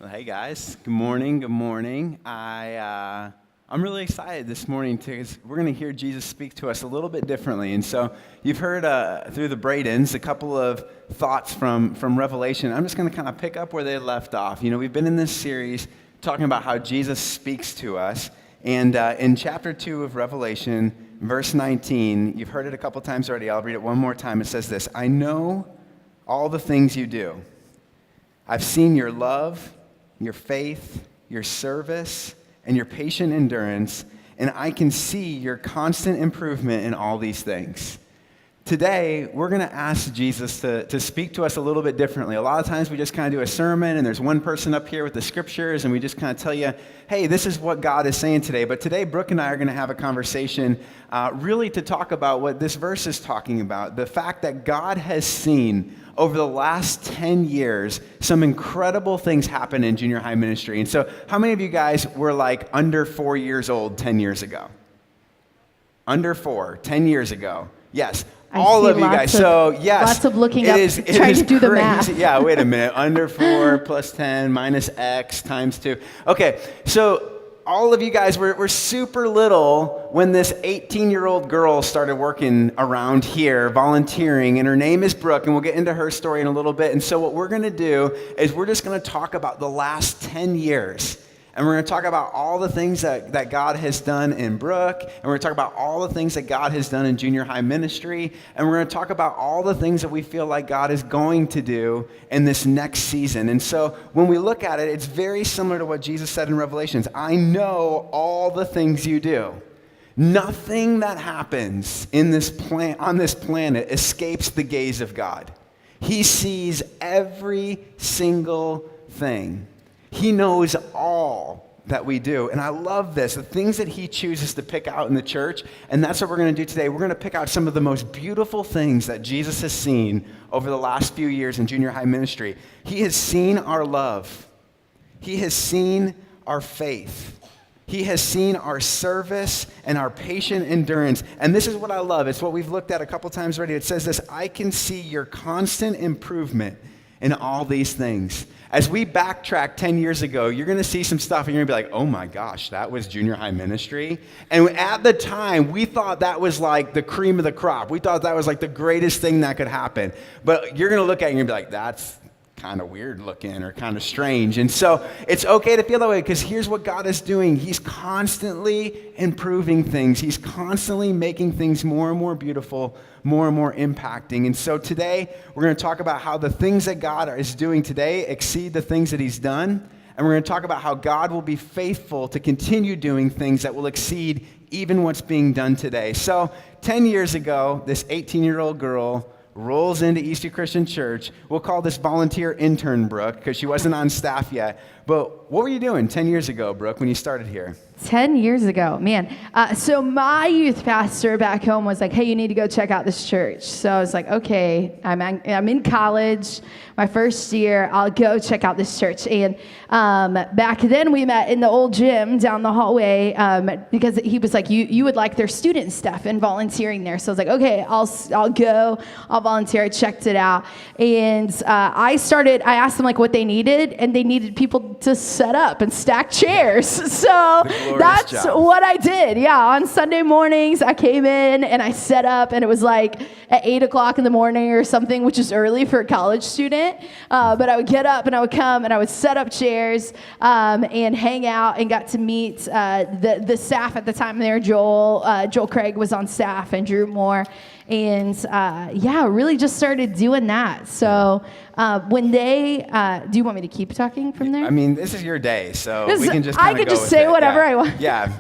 Well, hey guys, good morning. Good morning. I'm really excited this morning because we're going to hear Jesus speak to us a little bit differently. And so you've heard through the Bradens a couple of thoughts from Revelation. I'm just going to kind of pick up where they left off. You know, we've been in this series talking about how Jesus speaks to us. And in chapter 2 of Revelation, verse 19, you've heard it a couple times already. I'll read it one more time. It says this: I know all the things you do. I've seen your love, your faith, your service, and your patient endurance, and I can see your constant improvement in all these things. Today, we're going to ask Jesus to speak to us a little bit differently. A lot of times we just kind of do a sermon, and there's one person up here with the scriptures, and we just kind of tell you, hey, this is what God is saying today. But today, Brooke and I are going to have a conversation really to talk about what this verse is talking about, the fact that God has seen over the last 10 years, some incredible things happen in junior high ministry. And so how many of you guys were like under 4 years old 10 years ago? Under 4, 10 years ago. Yes. All of you guys. So yes. Lots of looking up, trying to do the math. Yeah, wait a minute. Under 4 plus 10 minus X times 2. Okay, so all of you guys were super little when this 18-year-old girl started working around here, volunteering, and her name is Brooke, and we'll get into her story in a little bit. And so what we're going to do is we're just going to talk about the last 10 years. And we're going to talk about all the things that God has done in Brooke, and we're going to talk about all the things that God has done in junior high ministry, and we're going to talk about all the things that we feel like God is going to do in this next season. And so when we look at it, it's very similar to what Jesus said in Revelations. I know all the things you do. Nothing that happens on this planet escapes the gaze of God. He sees every single thing. He knows all that we do. And I love this, the things that he chooses to pick out in the church. And that's what we're going to do today. We're going to pick out some of the most beautiful things that Jesus has seen over the last few years in junior high ministry. He has seen our love. He has seen our faith. He has seen our service and our patient endurance. And this is what I love. It's what we've looked at a couple times already. It says this: I can see your constant improvement in all these things. As we backtrack 10 years ago, you're going to see some stuff and you're going to be like, oh my gosh, that was junior high ministry. And at the time, we thought that was like the cream of the crop. We thought that was like the greatest thing that could happen. But you're going to look at it and you're going to be like, that's kind of weird looking or kind of strange. And so it's okay to feel that way, because here's what God is doing. He's constantly improving things. He's constantly making things more and more beautiful, more and more impacting. And so today we're going to talk about how the things that God is doing today exceed the things that he's done. And we're going to talk about how God will be faithful to continue doing things that will exceed even what's being done today. So 10 years ago, this 18-year-old girl rolls into Eastview Christian Church. We'll call this volunteer intern Brooke, because she wasn't on staff yet. But what were you doing 10 years ago, Brooke, when you started here? 10 years ago, man. So my youth pastor back home was like, hey, you need to go check out this church. So I was like, okay, I'm in college, my first year, I'll go check out this church. And back then we met in the old gym down the hallway because he was like, you would like their student stuff and volunteering there. So I was like, okay, I'll go, I'll volunteer. I checked it out. And I asked them like what they needed, and they needed people to set up and stack chairs. So that's job. What I did. Yeah, on Sunday mornings, I came in and I set up, and it was like at 8 o'clock in the morning or something, which is early for a college student. But I would get up and I would come and I would set up chairs and hang out, and got to meet the staff at the time there. Joel Craig was on staff, and Drew Moore. And really just started doing that. So when they, do you want me to keep talking from there? I mean, this is your day, so we can just I could just say whatever I want. Yeah.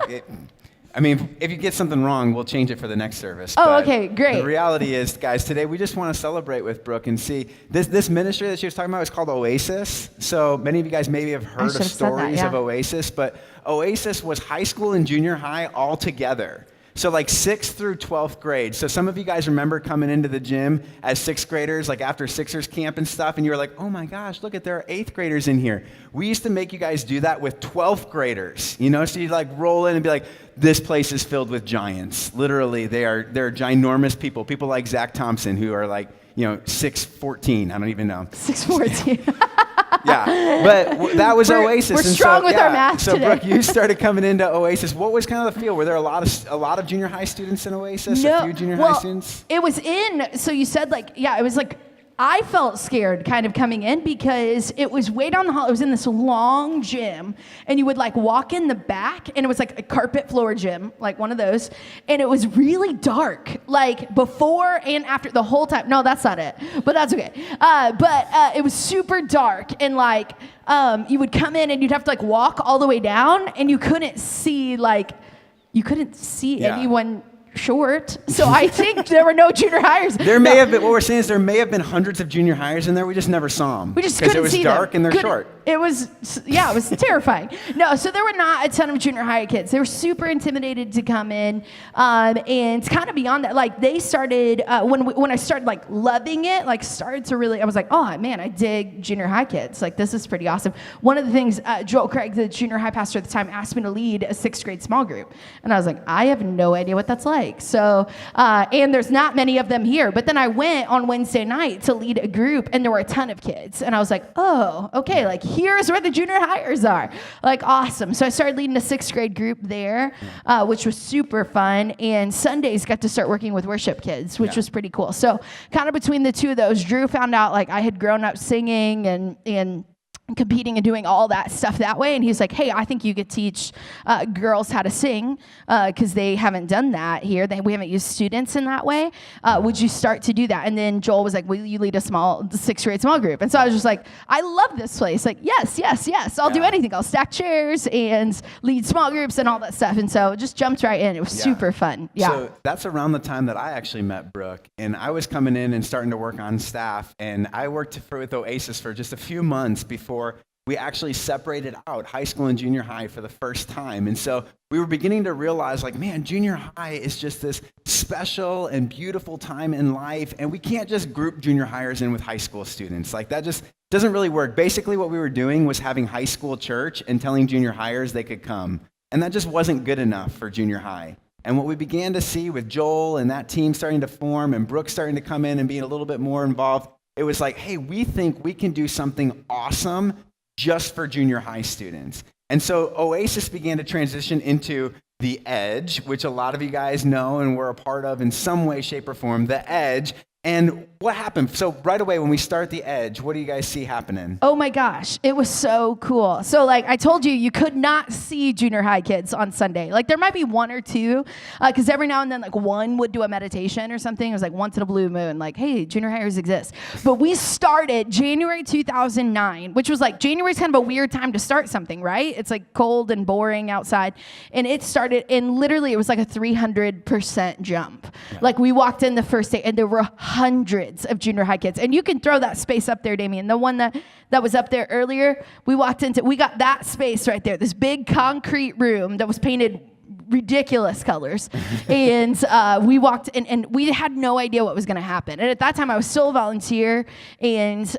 If you get something wrong, we'll change it for the next service. Oh, but okay, great. The reality is, guys, today we just want to celebrate with Brooke and see this ministry that she was talking about is called Oasis. So many of you guys maybe have heard of stories of Oasis, but Oasis was high school and junior high all together. So like 6th through 12th grade. So some of you guys remember coming into the gym as 6th graders, like after Sixers camp and stuff, and you were like, oh my gosh, look, there are 8th graders in here. We used to make you guys do that with 12th graders, so you'd like roll in and be like, this place is filled with giants. Literally, they're ginormous people like Zach Thompson, who are like, 6'14", I don't even know. 6'14". Yeah, but that was Oasis. We're and strong so, with our math so today. Brooke, you started coming into Oasis. What was kind of the feel? Were there a lot of junior high students in Oasis? No, A few junior high students? It was so you said it was like, I felt scared kind of coming in because it was way down the hall. It was in this long gym, and you would like walk in the back, and it was like a carpet floor gym, like one of those, and it was really dark, like before and after the whole time. No, that's not it, but that's okay. But it was super dark, and like you would come in and you'd have to like walk all the way down, and you couldn't see anyone short. So I think there were no junior hires. There may have been, what we're saying is there may have been hundreds of junior hires in there. We just never saw them. We just couldn't see them. Because it was dark and they're short. It was terrifying. No, so there were not a ton of junior high kids. They were super intimidated to come in. And kind of beyond that, like they started, when I started like loving it, like started to really, I was like, oh man, I dig junior high kids. Like this is pretty awesome. One of the things, Joel Craig, the junior high pastor at the time, asked me to lead a 6th grade small group. And I was like, I have no idea what that's like. So, and there's not many of them here. But then I went on Wednesday night to lead a group, and there were a ton of kids. And I was like, oh, okay, like here's where the junior hires are. Like, awesome. So I started leading a 6th grade group there, which was super fun. And Sundays got to start working with worship kids, which was pretty cool. So kind of between the two of those, Drew found out like I had grown up singing and competing and doing all that stuff that way. And he's like, hey, I think you could teach girls how to sing because they haven't done that here. We haven't used students in that way. Would you start to do that? And then Joel was like, will you lead a 6th grade small group? And so I was just like, I love this place. Like, yes. I'll do anything. I'll stack chairs and lead small groups and all that stuff. And so just jumped right in. It was super fun. Yeah. So that's around the time that I actually met Brooke. And I was coming in and starting to work on staff. And I worked with Oasis for just a few months before we actually separated out high school and junior high for the first time. And so we were beginning to realize, like, man, junior high is just this special and beautiful time in life, and we can't just group junior hires in with high school students. Like, that just doesn't really work. Basically, what we were doing was having high school church and telling junior hires they could come. And that just wasn't good enough for junior high. And what we began to see with Joel and that team starting to form and Brooke starting to come in and being a little bit more involved, it was like, hey, we think we can do something awesome just for junior high students. And so Oasis began to transition into the Edge, which a lot of you guys know and were a part of in some way, shape, or form, the Edge. And what happened? So right away when we start the Edge, what do you guys see happening? Oh my gosh, it was so cool. So like I told you, you could not see junior high kids on Sunday. Like there might be one or two, because every now and then like one would do a meditation or something. It was like once in a blue moon, like, hey, junior hires exist. But we started January 2009, which was like, January's kind of a weird time to start something, right? It's like cold and boring outside. And it started, and literally it was like a 300% jump. Yeah. Like we walked in the first day and there were hundreds of junior high kids. And you can throw that space up there, Damien. The one that was up there earlier, we got that space right there, this big concrete room that was painted ridiculous colors. And we walked in and we had no idea what was going to happen. And at that time I was still a volunteer, and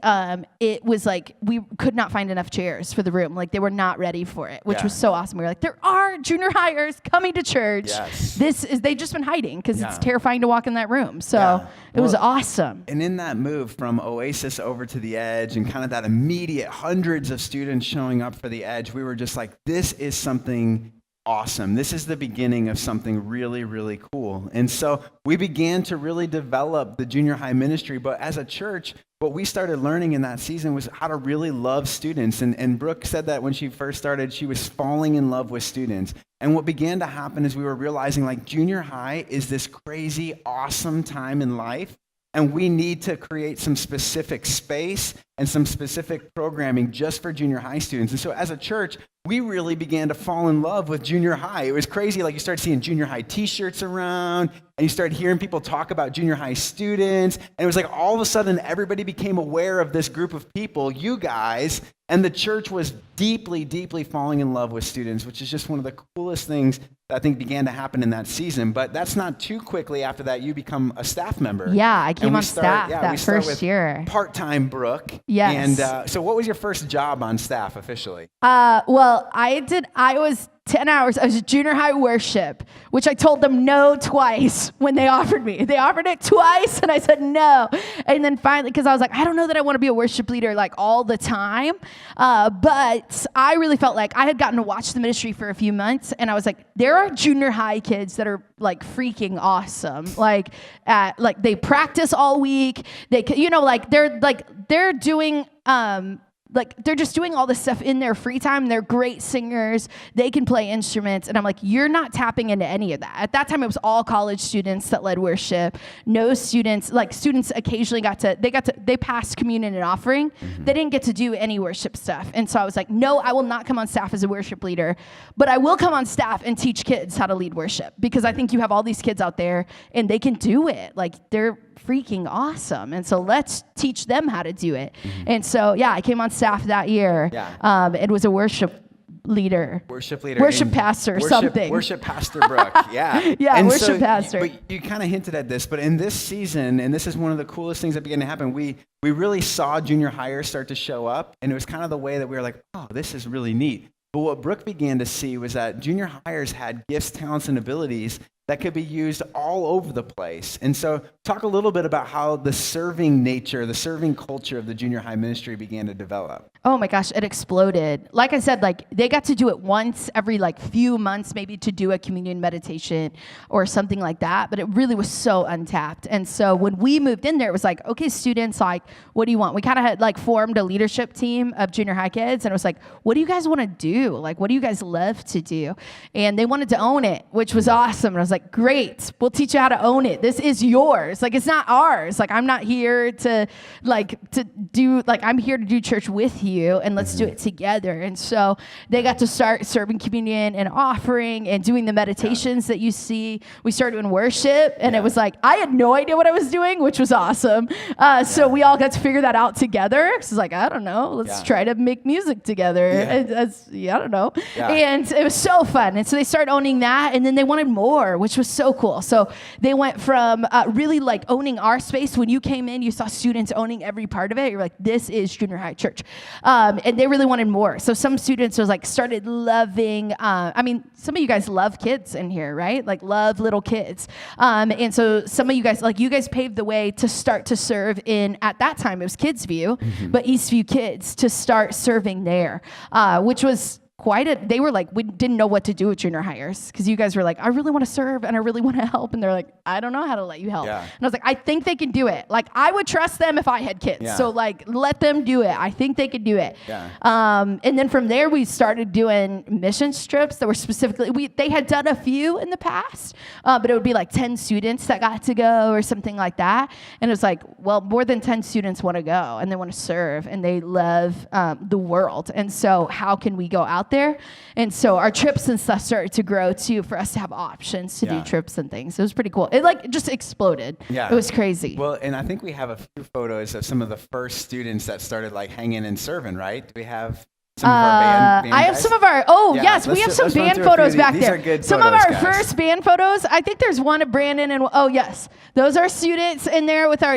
it was like we could not find enough chairs for the room. Like they were not ready for it, which was so awesome. We were like, there are junior hires coming to church. Yes. They've just been hiding because it's terrifying to walk in that room. So it was awesome. And in that move from Oasis over to the Edge and kind of that immediate hundreds of students showing up for the Edge, we were just like, this is something awesome. This is the beginning of something really, really cool. And so we began to really develop the junior high ministry. But as a church, what we started learning in that season was how to really love students. And Brooke said that when she first started, she was falling in love with students. And what began to happen is we were realizing like junior high is this crazy, awesome time in life. And we need to create some specific space and some specific programming just for junior high students. And so as a church, we really began to fall in love with junior high. It was crazy. Like you started seeing junior high t-shirts around, and you started hearing people talk about junior high students. And it was like all of a sudden everybody became aware of this group of people, you guys, and the church was deeply, deeply falling in love with students, which is just one of the coolest things that I think began to happen in that season. But that's not too quickly after that you become a staff member. Yeah, I came on staff that first year. Part-time Brooke. Yes. And so what was your first job on staff officially? Well, I was 10 hours of junior high worship, which I told them no twice when they offered me. They offered it twice, and I said no. And then finally, because I was like, I don't know that I want to be a worship leader like all the time, but I really felt like I had gotten to watch the ministry for a few months, and I was like, there are junior high kids that are like freaking awesome. Like they practice all week. They, they're doing. They're just doing all this stuff in their free time. They're great singers. They can play instruments. And I'm like, you're not tapping into any of that. At that time, it was all college students that led worship. No students, students occasionally they passed communion and offering. Mm-hmm. They didn't get to do any worship stuff. And so I was like, no, I will not come on staff as a worship leader, but I will come on staff and teach kids how to lead worship, because I think you have all these kids out there and they can do it. Like, they're freaking awesome. And so let's teach them how to do it. Mm-hmm. And so, I came on staff that year. Yeah. It was a worship pastor, something. Worship pastor Brooke, yeah. Yeah, and worship pastor. But you kind of hinted at this, but in this season, and this is one of the coolest things that began to happen, we really saw junior hires start to show up, and it was kind of the way that we were like, oh, this is really neat. But what Brooke began to see was that junior hires had gifts, talents, and abilities that could be used all over the place. And so talk a little bit about how the serving nature, the serving culture of the junior high ministry began to develop. Oh my gosh, it exploded. Like I said, they got to do it once every few months, maybe, to do a communion meditation or something like that, but it really was so untapped. And so when we moved in there, it was like, okay, students, what do you want? We kind of had formed a leadership team of junior high kids, and it was like, what do you guys want to do? What do you guys love to do? And they wanted to own it, which was awesome. And I was like, great, we'll teach you how to own it. This is yours. It's not ours. I'm not here to do, I'm here to do church with you, and let's do it together. And so they got to start serving communion and offering and doing the meditations that you see. We started doing worship, and it was I had no idea what I was doing, which was awesome. So we all got to figure that out together. It's I don't know, let's try to make music together. I don't know. Yeah. And it was so fun. And so they started owning that, and then they wanted more, which was so cool. So they went from really owning our space. When you came in, you saw students owning every part of it. You're like, this is junior high church. And they really wanted more. So some students was started loving, some of you guys love kids in here, right? Love little kids. And so some of you guys paved the way to start to serve in, at that time, it was Kids View, but Eastview Kids, to start serving there, which was they were we didn't know what to do with junior hires, because you guys were I really want to serve and I really want to help. And they're like, I don't know how to let you help. Yeah. And I was like, I think they can do it. I would trust them if I had kids. Yeah. So let them do it. I think they could do it. Yeah. And then from there, we started doing mission trips that were specifically, they had done a few in the past, but it would be 10 students that got to go or something like that. And it was well, more than 10 students want to go and they want to serve and they love the world. And so how can we go out there? And so our trips and stuff started to grow too, for us to have options to do trips and things. It was pretty cool. It just exploded. Yeah. It was crazy. Well, and I think we have a few photos of some of the first students that started hanging and serving, right? Do we have some of our band I have guys? Some of our, yes, we have some band photos back there. These are good some photos, of our guys. first band photos, I think there's one of Brandon and, yes, those are students in there with our,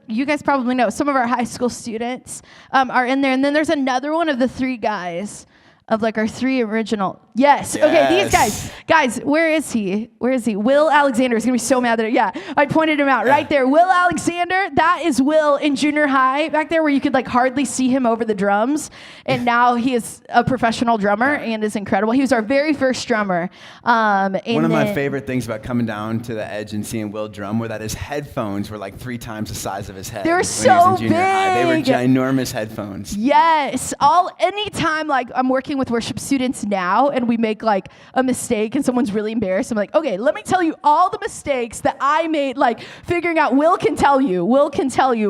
you guys probably know, some of our high school students are in there. And then there's another one of the three guys. Of our three original. Yes. Okay, these guys, where is he? Will Alexander is going to be so mad that, I pointed him out right there. Will Alexander, that is Will in junior high back there, where you could hardly see him over the drums. And now he is a professional drummer and is incredible. He was our very first drummer. One of my favorite things about coming down to the edge and seeing Will drum were that his headphones were 3 times the size of his head. They were so big. They were ginormous headphones. Yes. Anytime I'm working with worship students now and we make a mistake and someone's really embarrassed, I'm like, okay, let me tell you all the mistakes that I made, figuring out. Will can tell you.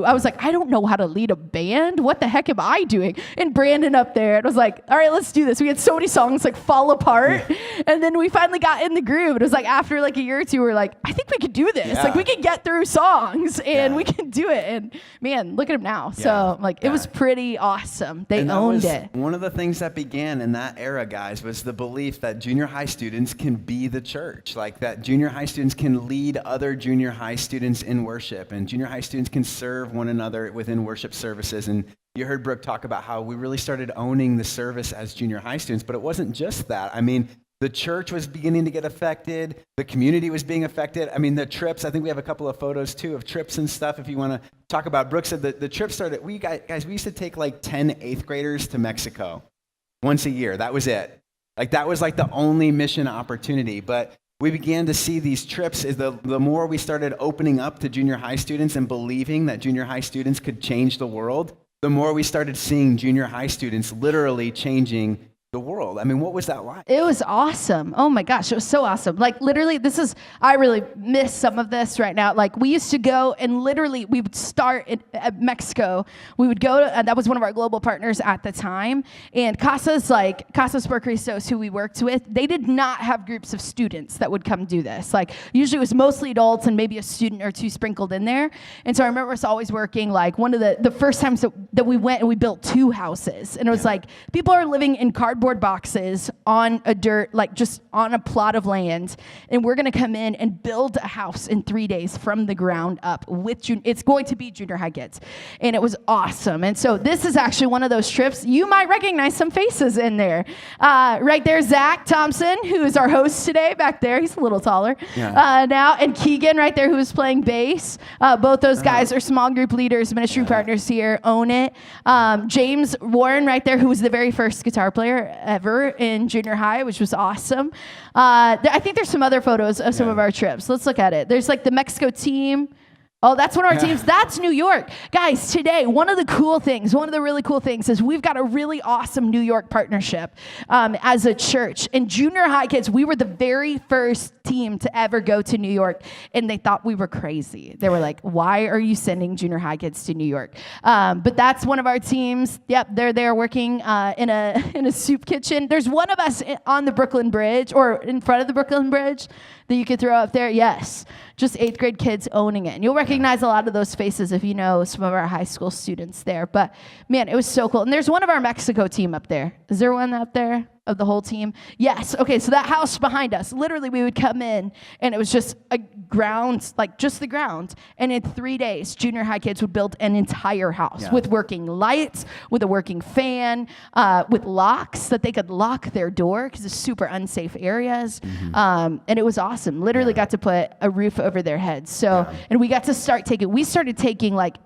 I was I don't know how to lead a band. What the heck am I doing? And Brandon up there, and I was all right, let's do this. We had so many songs fall apart. And then we finally got in the groove. It was after a year or two, we were I think we could do this. We can get through songs and we can do it. And man, look at him now. So it was pretty awesome. They owned it. One of the things that began in that era, guys, was the belief that junior high students can be the church, that junior high students can lead other junior high students in worship, and junior high students can serve one another within worship services. And You heard Brooke talk about how we really started owning the service as junior high students, but it wasn't just that. I mean, the church was beginning to get affected. The community was being affected. I mean, the trips, I think we have a couple of photos too of trips and stuff if you want to talk about. Brooke said that the trip started, we used to take like 10 eighth graders to Mexico once a year. That was it. Like that was like the only mission opportunity. But we began to see these trips the more we started opening up to junior high students and believing that junior high students could change the world, the more we started seeing junior high students literally changing the world. I mean, what was that like? It was awesome. Oh my gosh, it was so awesome. Like literally, I really miss some of this right now. Like we used to go and literally we would start at Mexico. We would go to, that was one of our global partners at the time. And Casas por Cristos, who we worked with, they did not have groups of students that would come do this. Like usually it was mostly adults and maybe a student or two sprinkled in there. And so I remember us always working like one of the first times that we went and we built 2 houses. And it was like people are living in cardboard boxes on a dirt, like just on a plot of land, and we're going to come in and build a house in 3 days from the ground up with it's going to be junior high kids, and it was awesome. And so this is actually one of those trips. You might recognize some faces in there. Right there, Zach Thompson, who is our host today, back there. He's a little taller now, and Keegan right there, who is playing bass. Both those guys are small group leaders, ministry partners here, own it. James Warren right there, who was the very first guitar player ever in junior high, which was awesome. I think there's some other photos of some of our trips. Let's look at it. There's like the Mexico team. Oh, that's one of our teams. That's New York. Guys, today, one of the really cool things is we've got a really awesome New York partnership as a church. And junior high kids, we were the very first team to ever go to New York, and they thought we were crazy. They were like, why are you sending junior high kids to New York? But that's one of our teams. Yep, they're there working in a soup kitchen. There's one of us on the Brooklyn Bridge, or in front of the Brooklyn Bridge, that you could throw up there. Yes, just 8th grade kids owning it. And you'll recognize a lot of those faces if you know some of our high school students there. But man, it was so cool. And there's one of our Mexico team up there. Is there one up there of the whole team? Yes. Okay, so that house behind us, literally we would come in and it was just a ground, like just the ground. And in 3 days, junior high kids would build an entire house with working lights, with a working fan, with locks that they could lock their door because it's super unsafe areas. And it was awesome. Literally got to put a roof over their heads. So, and we got to we started taking like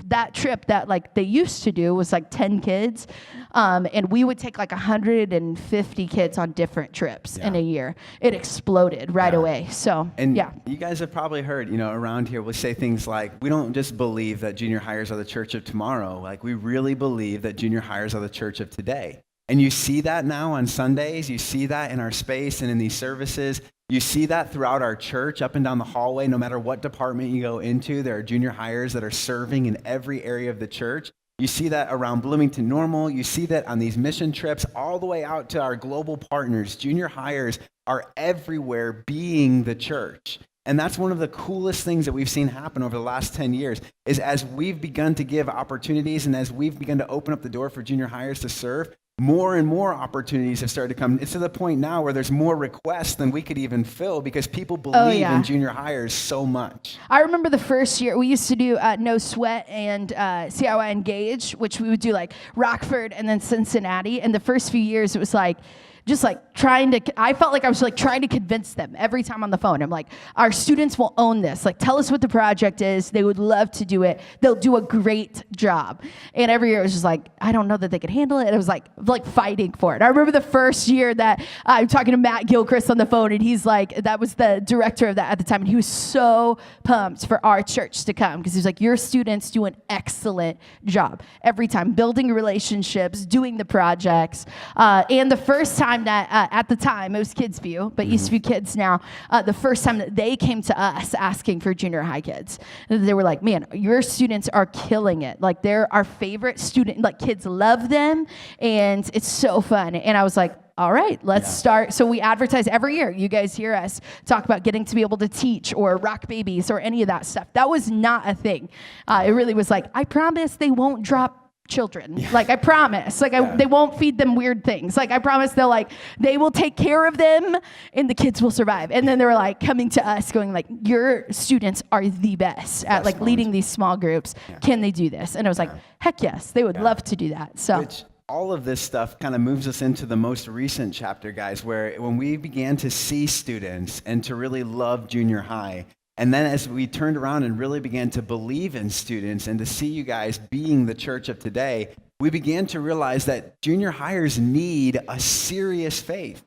that trip that like they used to do was like 10 kids. And we would take like 150 kids on different trips in a year. It exploded right away. So, and you guys have probably heard, around here we'll say things like, we don't just believe that junior hires are the church of tomorrow. Like we really believe that junior hires are the church of today. And you see that now on Sundays. You see that in our space and in these services. You see that throughout our church, up and down the hallway. No matter what department you go into, there are junior hires that are serving in every area of the church. You see that around Bloomington Normal. You see that on these mission trips all the way out to our global partners. Junior hires are everywhere being the church. And that's one of the coolest things that we've seen happen over the last 10 years is as we've begun to give opportunities and as we've begun to open up the door for junior hires to serve, more and more opportunities have started to come. It's to the point now where there's more requests than we could even fill because people believe in junior hires so much. I remember the first year we used to do No Sweat and CIY Engage, which we would do like Rockford and then Cincinnati. And the first few years it was like, just like I felt like I was like trying to convince them every time on the phone. I'm like, our students will own this. Like, tell us what the project is. They would love to do it. They'll do a great job. And every year it was just like, I don't know that they could handle it. And it was like fighting for it. I remember the first year that I'm talking to Matt Gilchrist on the phone, and he's like, that was the director of that at the time. And he was so pumped for our church to come because he's like, your students do an excellent job every time, building relationships, doing the projects. And the first time that at the time it was Kids View, but Eastview Kids now, the first time that they came to us asking for junior high kids, they were like, man, your students are killing it. Like they're our favorite student, like kids love them and it's so fun. And I was like, all right, let's start. So we advertise every year. You guys hear us talk about getting to be able to teach or rock babies or any of that stuff. That was not a thing. It really was like, I promise they won't drop children. Like, I promise. Like, they won't feed them weird things. Like, I promise they will take care of them and the kids will survive. And then they were like coming to us going like, your students are the best at like leading these small groups. Can they do this? And I was like, heck yes, they would love to do that. So all of this stuff kind of moves us into the most recent chapter, guys, where when we began to see students and to really love junior high, and then as we turned around and really began to believe in students and to see you guys being the church of today, we began to realize that junior hires need a serious faith.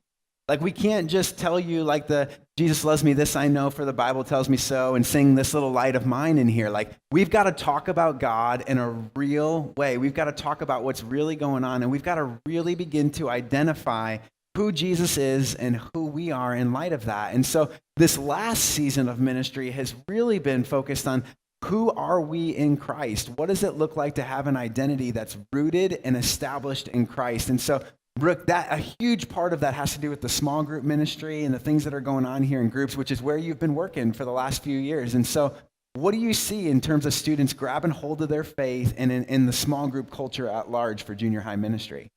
Like, we can't just tell you like the Jesus loves me, this I know, for the Bible tells me so, and sing this little light of mine in here. Like, we've got to talk about God in a real way. We've got to talk about what's really going on, and we've got to really begin to identify who Jesus is and who we are in light of that. And so this last season of ministry has really been focused on who are we in Christ? What does it look like to have an identity that's rooted and established in Christ? And so, Brooke, a huge part of that has to do with the small group ministry and the things that are going on here in groups, which is where you've been working for the last few years. And so what do you see in terms of students grabbing hold of their faith and in the small group culture at large for junior high ministry?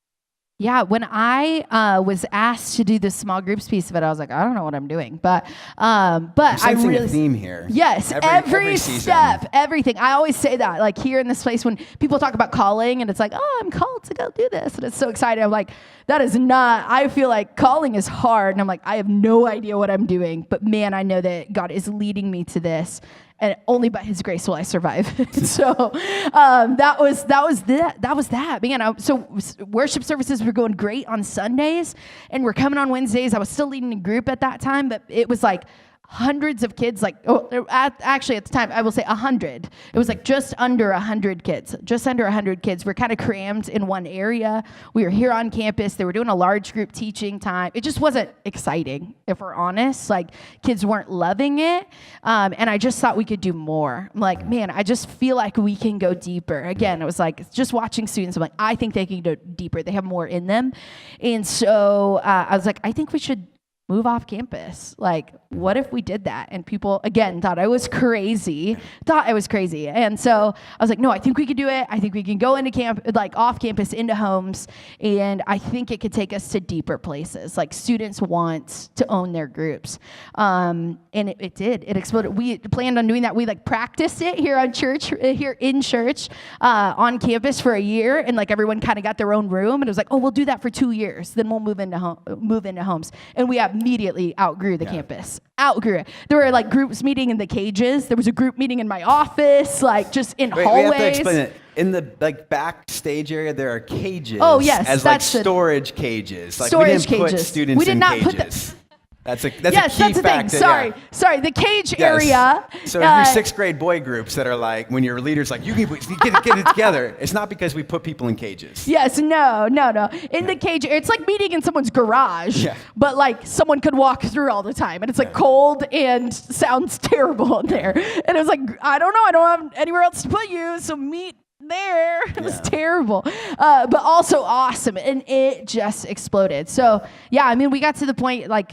Yeah, when I was asked to do the small groups piece of it, I was like, I don't know what I'm doing, but I'm sensing a theme here. Yes, every season. step, everything. I always say that, like here in this place, when people talk about calling, and it's like, oh, I'm called to go do this, and it's so exciting. I'm like, that is not. I feel like calling is hard, and I'm like, I have no idea what I'm doing, but man, I know that God is leading me to this. And only by His grace will I survive. So that was that. Man, so worship services were going great on Sundays, and we're coming on Wednesdays. I was still leading a group at that time, but it was like hundreds of kids, actually at the time, I will say 100. It was like just under 100 kids. We're kind of crammed in one area. We were here on campus. They were doing a large group teaching time. It just wasn't exciting, if we're honest. Like, kids weren't loving it. And I just thought we could do more. I'm like, man, I just feel like we can go deeper. Again, it was like just watching students. I'm like, I think they can go deeper. They have more in them. And so I was like, I think we should move off campus. Like, what if we did that? And people, again, thought I was crazy. And so I was like, no, I think we could do it. I think we can go into camp, like off campus, into homes. And I think it could take us to deeper places. Like, students want to own their groups. And it did. It exploded. We planned on doing that. We like practiced it here in church, on campus for a year. And like everyone kind of got their own room. And it was like, oh, we'll do that for 2 years. Then we'll move into homes. And we immediately outgrew the campus. Outgrew it. There were like groups meeting in the cages. There was a group meeting in my office, like just in hallways. We have to explain it. In the like backstage area, there are cages. Oh yes, as like storage cages. Like storage we didn't cages. Put students we did in not cages. Put That's a key that's the fact. Thing. Sorry. The cage area. So your sixth grade boy groups that are like, when your leader's like, you get it together. It's not because we put people in cages. Yes, no. In the cage, it's like meeting in someone's garage, but like someone could walk through all the time, and it's like cold and sounds terrible in there. And it was like, I don't know, I don't have anywhere else to put you, so meet there. It was terrible, but also awesome, and it just exploded. So yeah, I mean, we got to the point, like,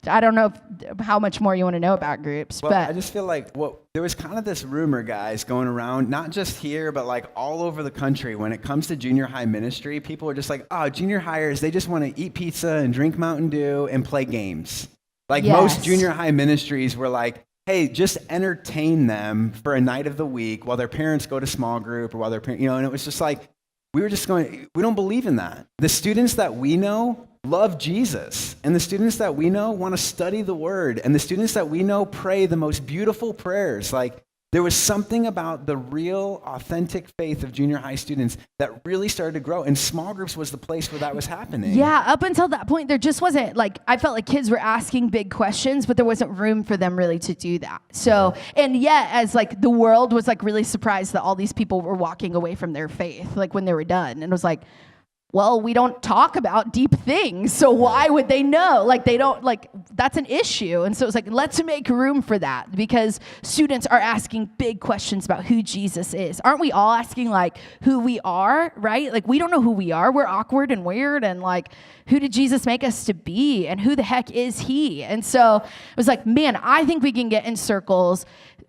I don't know how much more you want to know about groups, but I just feel like there was kind of this rumor, guys, going around, not just here, but like all over the country. When it comes to junior high ministry, people are just like, oh, junior hires, they just want to eat pizza and drink Mountain Dew and play games. Like most junior high ministries were like, hey, just entertain them for a night of the week while their parents go to small group or while their parents, and it was just like, we don't believe in that. The students that we know love Jesus, and the students that we know want to study the Word, and the students that we know pray the most beautiful prayers. Like, there was something about the real, authentic faith of junior high students that really started to grow, and small groups was the place where that was happening. Yeah, up until that point, there just wasn't, like, I felt like kids were asking big questions, but there wasn't room for them really to do that. So, and yet, as, like, the world was, like, really surprised that all these people were walking away from their faith, like, when they were done, and it was like, well, we don't talk about deep things, so why would they know? Like, they don't, like, that's an issue. And so it's like, let's make room for that, because students are asking big questions about who Jesus is. Aren't we all asking, like, who we are, right? Like, we don't know who we are. We're awkward and weird, and, like, who did Jesus make us to be, and who the heck is He? And so it was like, man, I think we can get in circles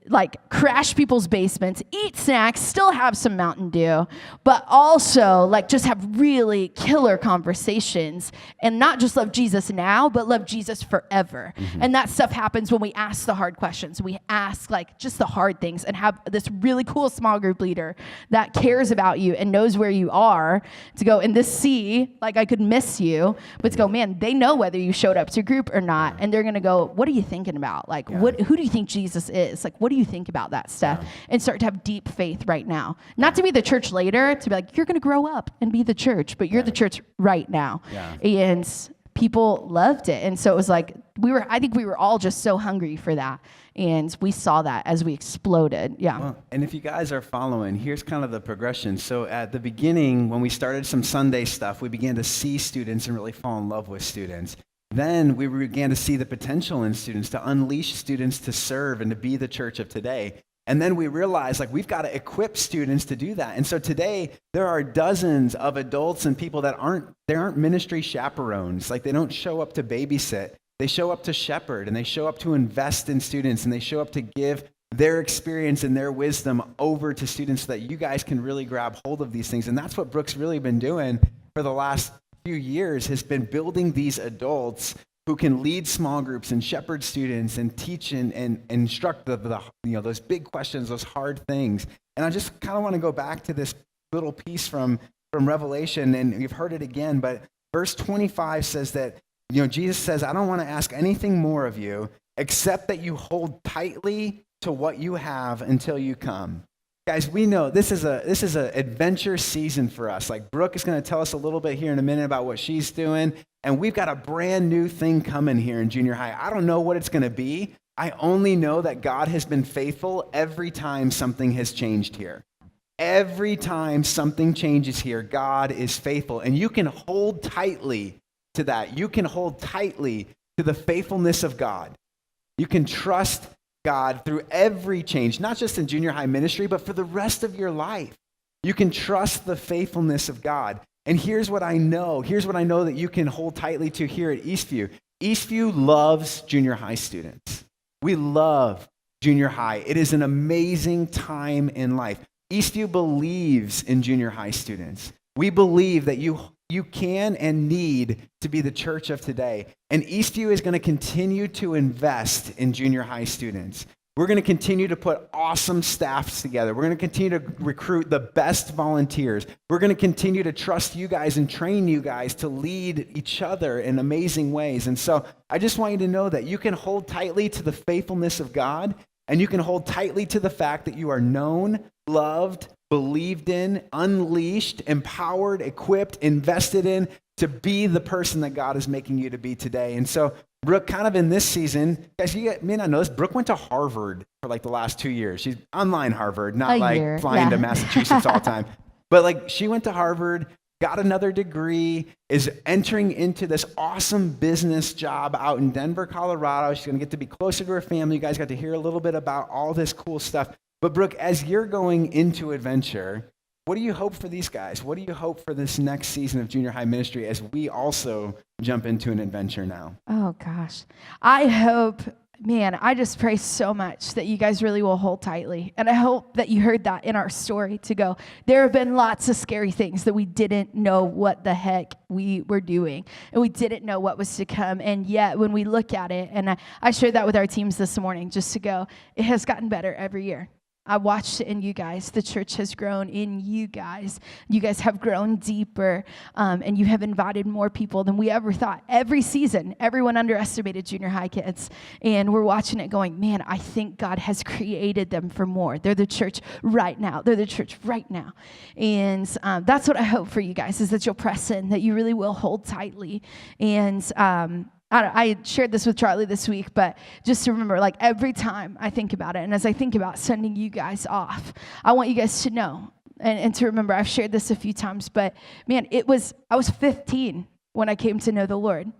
like crash people's basements, eat snacks, still have some Mountain Dew, but also like just have really killer conversations and not just love Jesus now, but love Jesus forever. And that stuff happens when we ask the hard questions. We ask like just the hard things and have this really cool small group leader that cares about you and knows where you are to go in this sea, like I could miss you, but to go, man, they know whether you showed up to group or not. And they're going to go, what are you thinking about? Like, who do you think Jesus is? Like, what do you think about that stuff? And start to have deep faith right now. Not to be the church later, to be like, you're going to grow up and be the church, but you're the church right now. And people loved it. And so it was like, I think we were all just so hungry for that. And we saw that as we exploded. Well, and if you guys are following, here's kind of the progression. So at the beginning, when we started some Sunday stuff, we began to see students and really fall in love with students. Then we began to see the potential in students, to unleash students to serve and to be the church of today. And then we realized, like, we've got to equip students to do that. And so today, there are dozens of adults and people that aren't ministry chaperones. Like, they don't show up to babysit. They show up to shepherd, and they show up to invest in students, and they show up to give their experience and their wisdom over to students so that you guys can really grab hold of these things. And that's what Brooke's really been doing for the last few years, has been building these adults who can lead small groups and shepherd students and teach and instruct those big questions, those hard things. And I just kind of want to go back to this little piece from Revelation, and you've heard it again, but verse 25 says that, Jesus says, I don't want to ask anything more of you except that you hold tightly to what you have until you come. Guys, we know this is a adventure season for us. Like, Brooke is going to tell us a little bit here in a minute about what she's doing, and we've got a brand new thing coming here in junior high. I don't know what it's going to be. I only know that God has been faithful every time something has changed here. Every time something changes here, God is faithful, and you can hold tightly to that. You can hold tightly to the faithfulness of God. You can trust God through every change, not just in junior high ministry, but for the rest of your life. You can trust the faithfulness of God. And here's what I know. Here's what I know that you can hold tightly to here at Eastview. Eastview loves junior high students. We love junior high. It is an amazing time in life. Eastview believes in junior high students. We believe that you can and need to be the church of today. And Eastview is going to continue to invest in junior high students. We're going to continue to put awesome staffs together. We're going to continue to recruit the best volunteers. We're going to continue to trust you guys and train you guys to lead each other in amazing ways. And so I just want you to know that you can hold tightly to the faithfulness of God, and you can hold tightly to the fact that you are known, loved, believed in, unleashed, empowered, equipped, invested in to be the person that God is making you to be today. And so, Brooke, kind of in this season, guys, you may not know this, Brooke went to Harvard for like the last 2 years. She's online Harvard, not like flying to Massachusetts all the time. But like, she went to Harvard, got another degree, is entering into this awesome business job out in Denver, Colorado. She's going to get to be closer to her family. You guys got to hear a little bit about all this cool stuff. But Brooke, as you're going into adventure, what do you hope for these guys? What do you hope for this next season of junior high ministry as we also jump into an adventure now? Oh, gosh. I hope, man, I just pray so much that you guys really will hold tightly. And I hope that you heard that in our story to go, there have been lots of scary things that we didn't know what the heck we were doing. And we didn't know what was to come. And yet when we look at it, and I shared that with our teams this morning just to go, it has gotten better every year. I watched it in you guys. The church has grown in you guys. You guys have grown deeper, and you have invited more people than we ever thought. Every season, everyone underestimated junior high kids, and we're watching it going, man, I think God has created them for more. They're the church right now. They're the church right now. And that's what I hope for you guys, is that you'll press in, that you really will hold tightly. And I shared this with Charlie this week, but just to remember, like, every time I think about it, and as I think about sending you guys off, I want you guys to know and to remember, I've shared this a few times, but man, I was 15 when I came to know the Lord.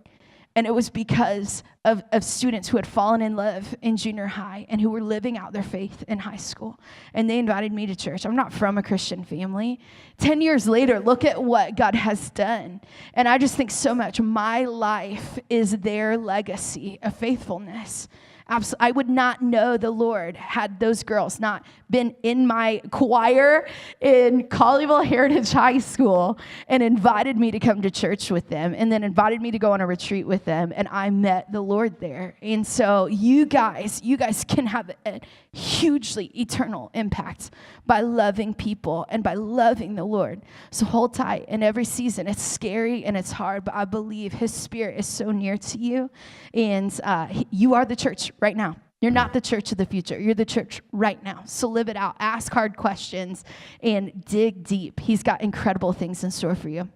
And it was because of students who had fallen in love in junior high and who were living out their faith in high school. And they invited me to church. I'm not from a Christian family. 10 years later, look at what God has done. And I just think so much my life is their legacy of faithfulness. I would not know the Lord had those girls not been in my choir in Colleyville Heritage High School and invited me to come to church with them and then invited me to go on a retreat with them, and I met the Lord there. And so you guys can have a hugely eternal impact by loving people and by loving the Lord. So hold tight. In every season, it's scary and it's hard, but I believe his spirit is so near to you, and you are the church right now. You're not the church of the future. You're the church right now. So live it out. Ask hard questions and dig deep. He's got incredible things in store for you.